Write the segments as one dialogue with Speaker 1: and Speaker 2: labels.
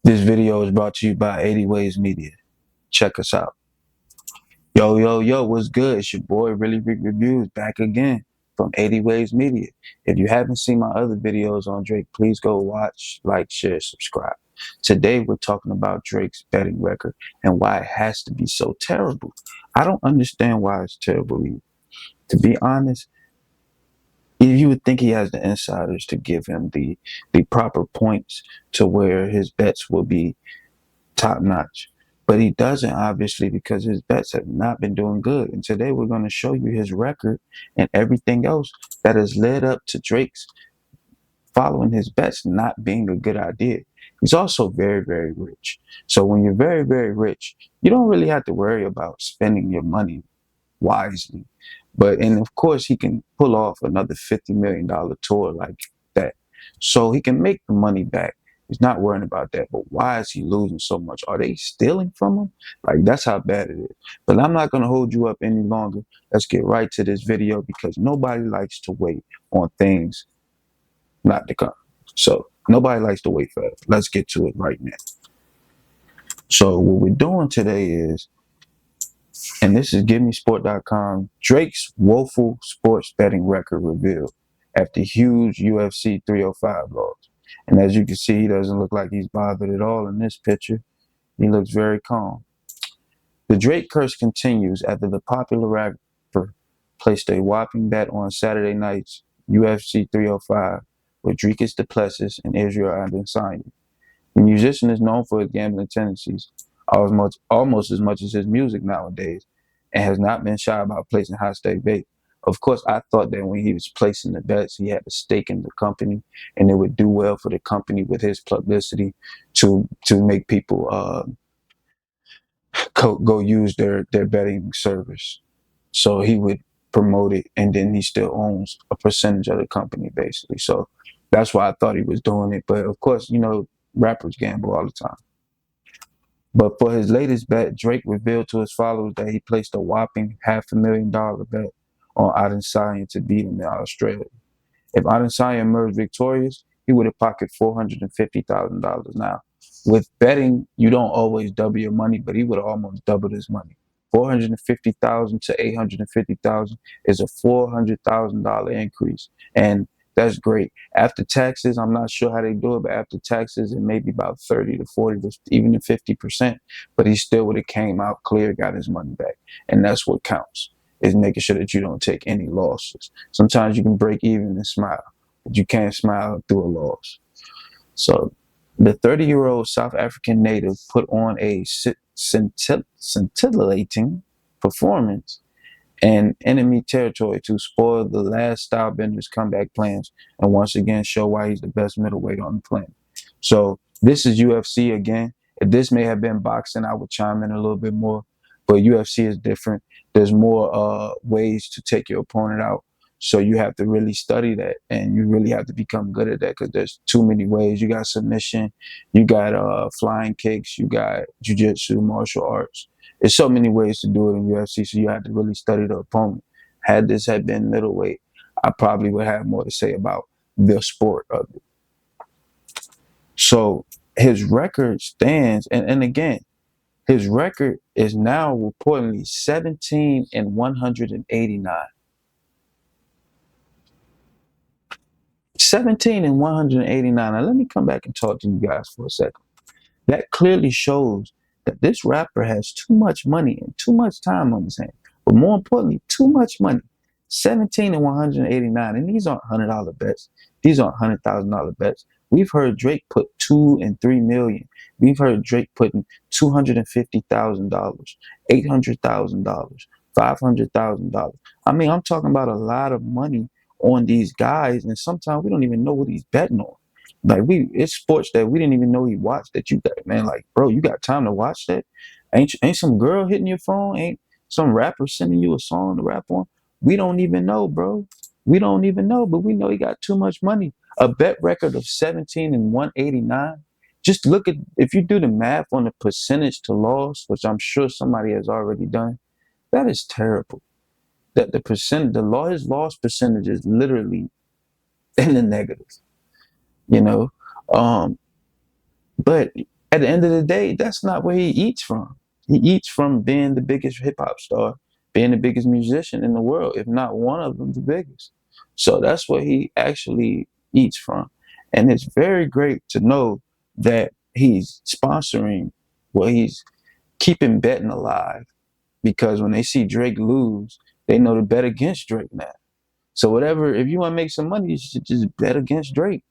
Speaker 1: This video is brought to you by 80 Ways Media. Check us out. Yo, what's good? It's your boy, Really Big Reviews, back again from 80 Ways Media. If you haven't seen my other videos on Drake, please go watch, like, share, subscribe. Today, we're talking about Drake's betting record and why it has to be so terrible. I don't understand why it's terrible. To be honest, you would think he has the insiders to give him the proper points to where his bets will be top notch. But he doesn't, obviously, because his bets have not been doing good. And today we're going to show you his record and everything else that has led up to Drake's following his bets not being a good idea. He's also very, very rich. So when you're very, very rich, you don't really have to worry about spending your money wisely. And of course, he can pull off another $50 million tour like that. So he can make the money back. He's not worrying about that. But why is he losing so much? Are they stealing from him? Like, that's how bad it is. But I'm not going to hold you up any longer. Let's get right to this video because nobody likes to wait on things not to come. So nobody likes to wait forever. Let's get to it right now. So what we're doing today is, and this is GiveMeSport.com, Drake's woeful sports betting record revealed after huge UFC 305 loss. And as you can see, he doesn't look like he's bothered at all in this picture. He looks very calm. The Drake curse continues after the popular rapper placed a whopping bet on Saturday night's UFC 305 with Dricus the Plessis and Israel Adesanya. The musician is known for his gambling tendencies, almost as much as his music nowadays, and has not been shy about placing high-stake bets. Of course, I thought that when he was placing the bets, he had a stake in the company, and it would do well for the company with his publicity to make people go use their betting service. So he would promote it, and then he still owns a percentage of the company, basically. So that's why I thought he was doing it. But of course, rappers gamble all the time. But for his latest bet, Drake revealed to his followers that he placed a whopping $500,000 bet on Adesanya to beat him in Australia. If Adesanya emerged victorious, he would have pocketed $450,000. Now, with betting, you don't always double your money, but he would have almost doubled his money. $450,000 to $850,000 is a $400,000 increase, and that's great. After taxes, I'm not sure how they do it, but after taxes, it may be about 30 to 40 to even to 50%. But he still would have came out clear, got his money back, and that's what counts. Is making sure that you don't take any losses. Sometimes you can break even and smile, but you can't smile through a loss. So the 30-year-old South African native put on a scintillating performance in enemy territory to spoil the last Stylebender's comeback plans and once again show why he's the best middleweight on the planet. So this is UFC again. If this may have been boxing, I would chime in a little bit more, but UFC is different. There's more ways to take your opponent out. So you have to really study that, and you really have to become good at that because there's too many ways. You got submission, you got flying kicks, you got jiu-jitsu, martial arts. There's so many ways to do it in UFC, so you have to really study the opponent. Had this had been middleweight, I probably would have more to say about the sport of it. So his record stands, and again, his record is now reportedly 17-189. 17-189. Now let me come back and talk to you guys for a second. That clearly shows that this rapper has too much money and too much time on his hands. But more importantly, too much money. 17-189. And these aren't $100 bets. These aren't $100,000 bets. We've heard Drake put $2 and $3 million. We've heard Drake putting $250,000, $800,000, $500,000. I mean, I'm talking about a lot of money on these guys, and sometimes we don't even know what he's betting on. Like it's sports that we didn't even know he watched. That you got, man. Like, bro, you got time to watch that? Ain't some girl hitting your phone? Ain't some rapper sending you a song to rap on? We don't even know, bro. We don't even know, but we know he got too much money. A bet record of 17-189. Just look at, if you do the math on the percentage to loss, which I'm sure somebody has already done, that is terrible. That his loss percentage is literally in the negative. But At the end of the day, that's not where he eats from. He eats from being the biggest hip hop star, being the biggest musician in the world, if not one of them, the biggest. So that's what he actually eats from. And it's very great to know that he's sponsoring, well, he's keeping betting alive, because when they see Drake lose, they know to bet against Drake now. So whatever, if you want to make some money, you should just bet against Drake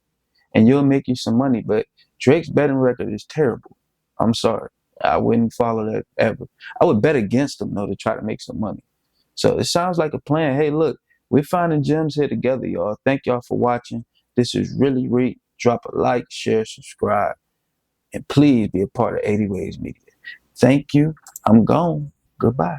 Speaker 1: and you'll make you some money. But Drake's betting record is terrible. I'm sorry. I wouldn't follow that ever. I would bet against him though to try to make some money. So it sounds like a plan. Hey, look, we're finding gems here together, y'all. Thank y'all for watching. This is really great. Drop a like, share, subscribe, and please be a part of 80 Ways Media. Thank you. I'm gone. Goodbye.